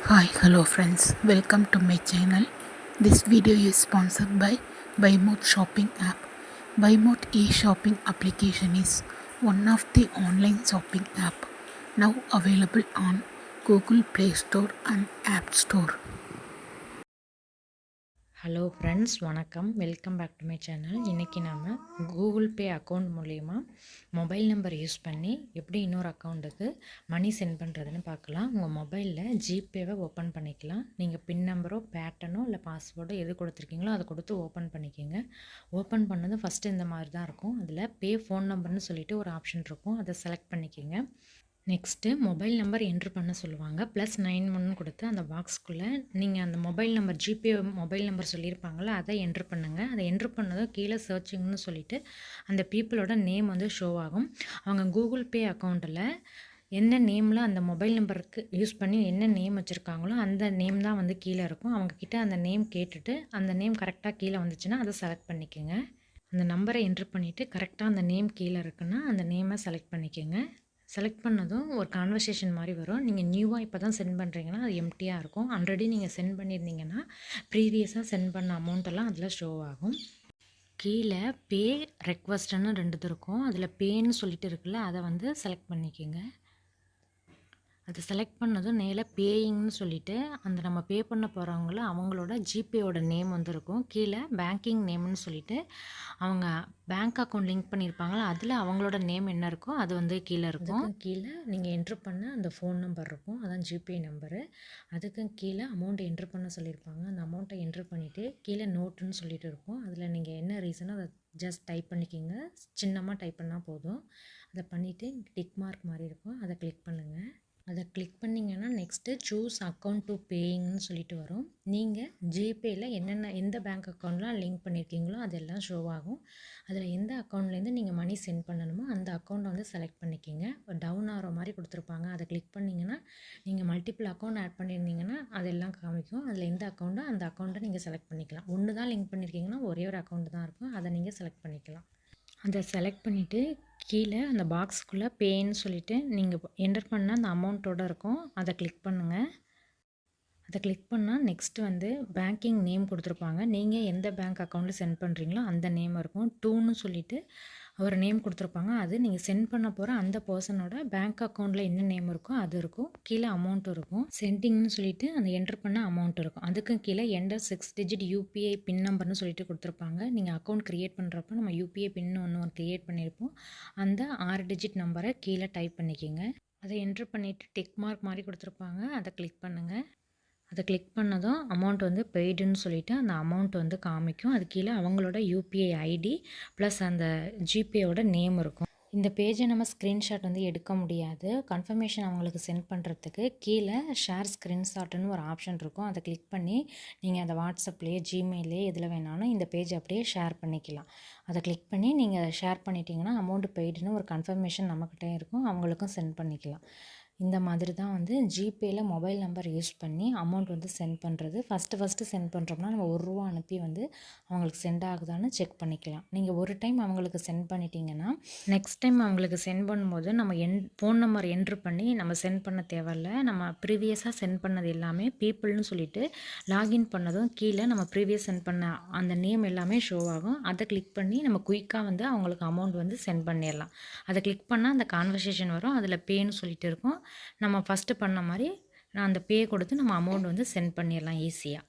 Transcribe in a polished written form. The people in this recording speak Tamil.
Hi, hello friends. Welcome to my channel. This video is sponsored by BuyMode shopping app. BuyMode e-shopping application is one of the online shopping app now available on Google Play Store and App Store. Hello friends, வணக்கம். Welcome back to my channel. இன்றைக்கி நம்ம கூகுள் பே அக்கௌண்ட் மூலயமா மொபைல் நம்பர் யூஸ் பண்ணி எப்படி இன்னொரு அக்கௌண்ட்டுக்கு மணி சென்ட் பண்ணுறதுன்னு பார்க்கலாம். உங்கள் மொபைலில் ஜிபேவை ஓப்பன் பண்ணிக்கலாம். நீங்கள் பின் நம்பரோ பேட்டர்னோ இல்லை பாஸ்வேர்டோ எது கொடுத்துருக்கீங்களோ அதை கொடுத்து ஓப்பன் பண்ணிக்கோங்க. ஓப்பன் பண்ணது ஃபஸ்ட்டு இந்த மாதிரி தான் இருக்கும். அதில் பே ஃபோன் நம்பர்னு சொல்லிட்டு ஒரு ஆப்ஷன் இருக்கும், அதை செலக்ட் பண்ணிக்கோங்க. நெக்ஸ்ட்டு மொபைல் நம்பர் என்ட்ரு பண்ண சொல்லுவாங்க. +91 கொடுத்து அந்த பாக்ஸ்க்குள்ளே நீங்கள் அந்த mobile number GPay mobile number சொல்லியிருப்பாங்கள அதை என்ட்ரு பண்ணுங்கள். அதை என்ட்ரு பண்ணதும் கீழே சர்ச்சிங்னு சொல்லிவிட்டு அந்த பீப்புளோட நேம் வந்து ஷோ ஆகும். அவங்க கூகுள் பே அக்கௌண்ட்டில் என்ன நேமில் அந்த மொபைல் நம்பருக்கு யூஸ் பண்ணி என்ன நேம் வச்சுருக்காங்களோ அந்த நேம் தான் வந்து கீழே இருக்கும். அவங்கக்கிட்ட அந்த நேம் கேட்டுட்டு அந்த நேம் கரெக்டாக கீழே வந்துச்சுன்னா அதை செலக்ட் பண்ணிக்கோங்க. அந்த நம்பரை என்ட்ரு பண்ணிவிட்டு கரெக்டாக அந்த நேம் கீழே இருக்குன்னா அந்த நேமை செலக்ட் பண்ணிக்கோங்க. செலக்ட் பண்ணதும் ஒரு கான்வர்சேஷன் மாதிரி வரும். நீங்கள் நியூவாக இப்போ தான் சென்ட் பண்ணுறீங்கன்னா அது எம்டியாக இருக்கும். ஆல்ரெடி நீங்கள் சென்ட் பண்ணியிருந்தீங்கன்னா ப்ரீவியஸாக சென்ட் பண்ண அமௌண்ட்டெல்லாம் அதில் ஷோ ஆகும். கீழே பே ரெக்வஸ்ட்டுன்னு 2 இருக்கும். அதில் பேன்னு சொல்லிட்டு இருக்குல்ல, அதை வந்து செலக்ட் பண்ணிக்கோங்க. அதை செலக்ட் பண்ணதும் மேலே பேயிங்னு சொல்லிவிட்டு அந்த நம்ம பே பண்ண போகிறவங்கள அவங்களோட ஜிபேயோட நேம் வந்து இருக்கும். கீழே பேங்கிங் நேம்னு சொல்லிவிட்டு அவங்க பேங்க் அக்கௌண்ட் லிங்க் பண்ணியிருப்பாங்களா, அதில் அவங்களோட நேம் என்ன இருக்கோ அது வந்து கீழே இருக்கும். கீழே நீங்கள் என்ட்ரு பண்ண அந்த ஃபோன் நம்பர் இருக்கும், அதான் ஜிபே நம்பரு. அதுக்கு கீழே அமௌண்ட் என்ட்ரு பண்ண சொல்லியிருப்பாங்க. அந்த அமௌண்ட்டை என்ட்ரு பண்ணிவிட்டு கீழே நோட்டுன்னு சொல்லிட்டு இருக்கும். அதில் நீங்கள் என்ன ரீசனோ அதை ஜஸ்ட் டைப் பண்ணிக்கிங்க. சின்னமாக டைப் பண்ணால் போதும். அதை பண்ணிவிட்டு டிக் மார்க் மாதிரி இருக்கும், அதை கிளிக் பண்ணுங்கள். அதை கிளிக் பண்ணிங்கன்னா நெக்ஸ்ட்டு சூஸ் அக்கௌண்ட் டு பேயிங்னு சொல்லிட்டு வரும். நீங்கள் ஜிபேயில் எந்த பேங்க் அக்கௌண்ட்லாம் லிங்க் பண்ணியிருக்கீங்களோ அதெல்லாம் ஷோ ஆகும். அதில் எந்த அக்கௌண்ட்லேருந்து நீங்கள் மணி சென்ட் பண்ணணுமோ அந்த அக்கௌண்ட்டை வந்து செலக்ட் பண்ணிக்கிங்க. டவுன் ஆகிற மாதிரி கொடுத்துருப்பாங்க, அதை கிளிக் பண்ணிங்கன்னா நீங்கள் மல்டிபிள் அக்கௌண்ட் ஆட் பண்ணியிருந்தீங்கன்னா அதெல்லாம் காமிக்கும். அதில் எந்த அக்கௌண்ட்டோ அந்த அக்கௌண்ட்டை நீங்கள் செலக்ட் பண்ணிக்கலாம். ஒன்று தான் லிங்க் பண்ணியிருக்கீங்கன்னா ஒரே ஒரு அக்கௌண்ட் தான் இருக்கும், அதை நீங்கள் செலக்ட் பண்ணிக்கலாம். அதை செலக்ட் பண்ணிவிட்டு கீழே அந்த பாக்ஸுக்குள்ளே பேன்னு சொல்லிவிட்டு நீங்கள் என்டர் பண்ண அந்த அமௌண்ட்டோடு இருக்கும், அதை கிளிக் பண்ணுங்கள். அதை கிளிக் பண்ணால் நெக்ஸ்ட்டு வந்து பேங்கிங் நேம் கொடுத்துருப்பாங்க. நீங்கள் எந்த பேங்க் அக்கௌண்ட்டில் சென்ட் பண்ணுறீங்களோ அந்த நேம் இருக்கும். டூன்னு சொல்லிவிட்டு ஒரு நேம் கொடுத்துருப்பாங்க. அது நீங்கள் சென்ட் பண்ண போகிற அந்த பர்சனோட பேங்க் அக்கௌண்ட்டில் என்ன நேம் இருக்கோ அது இருக்கும். கீழே அமௌண்ட் இருக்கும். சென்டிங்னு சொல்லிவிட்டு அந்த என்ட்ரு பண்ண அமௌண்ட் இருக்கும். அதுக்கும் கீழே என்டர் 6 டிஜிட் யூபிஐ பின் நம்பர்னு சொல்லிட்டு கொடுத்துருப்பாங்க. நீங்கள் அக்கௌண்ட் க்ரியேட் பண்ணுறப்ப நம்ம யூபிஐ பின் ஒன்று க்ரியேட் பண்ணியிருப்போம். அந்த 6 டிஜிட் நம்பரை கீழே டைப் பண்ணிக்கோங்க. அதை என்ட்ரு பண்ணிவிட்டு டிக் மார்க் மாதிரி கொடுத்துருப்பாங்க, அதை கிளிக் பண்ணுங்கள். அதை கிளிக் பண்ணதும் அமௌண்ட் வந்து பெய்டுன்னு சொல்லிவிட்டு அந்த அமௌண்ட் வந்து காமிக்கும். அது கீழே அவங்களோட யூபிஐ ஐடி ப்ளஸ் அந்த ஜிபேயோட நேம் இருக்கும். இந்த பேஜை நம்ம ஸ்க்ரீன்ஷாட் வந்து எடுக்க முடியாது. கன்ஃபர்மேஷன் அவங்களுக்கு சென்ட் பண்ணுறதுக்கு கீழே ஷேர் ஸ்க்ரீன்ஷாட்டுன்னு ஒரு ஆப்ஷன் இருக்கும். அதை கிளிக் பண்ணி நீங்கள் அதை வாட்ஸ்அப்லேயே ஜிமெயிலே எதில் வேணாலும் இந்த பேஜ் அப்படியே ஷேர் பண்ணிக்கலாம். அதை கிளிக் பண்ணி நீங்கள் ஷேர் பண்ணிட்டீங்கன்னா அமௌண்ட் பெய்டுன்னு ஒரு கன்ஃபர்மேஷன் நம்மக்கிட்டே இருக்கும், அவங்களுக்கும் சென்ட் பண்ணிக்கலாம். இந்த மாதிரி தான் வந்து ஜிபேயில் மொபைல் நம்பர் யூஸ் பண்ணி அமௌண்ட் வந்து சென்ட் பண்ணுறது. ஃபஸ்ட்டு சென்ட் பண்ணுறோம்னா நம்ம ₹1 அனுப்பி வந்து அவங்களுக்கு சென்ட் ஆகுதான்னு செக் பண்ணிக்கலாம். நீங்கள் ஒரு டைம் அவங்களுக்கு சென்ட் பண்ணிட்டீங்கன்னா நெக்ஸ்ட் டைம் அவங்களுக்கு சென்ட் பண்ணும்போது நம்ம ஃபோன் நம்பர் என்ட்ரு பண்ணி நம்ம சென்ட் பண்ண தேவையில்ல. நம்ம ப்ரீவியஸாக சென்ட் பண்ணது எல்லாமே பீப்புள்னு சொல்லிட்டு லாகின் பண்ணதும் கீழே நம்ம ப்ரீவியஸ் சென்ட் பண்ண அந்த நேம் எல்லாமே ஷோ ஆகும். அதை கிளிக் பண்ணி நம்ம குயிக்காக வந்து அவங்களுக்கு அமௌண்ட் வந்து சென்ட் பண்ணிடலாம். அதை கிளிக் பண்ணால் அந்த கான்வர்சேஷன் வரும், அதில் பேன்னு சொல்லிட்டு இருக்கும். நம்ம ஃபஸ்ட்டு பண்ண மாதிரி நான் அந்த பே கொடுத்து நம்ம அமௌண்ட் வந்து சென்ட் பண்ணிடலாம் ஈஸியாக.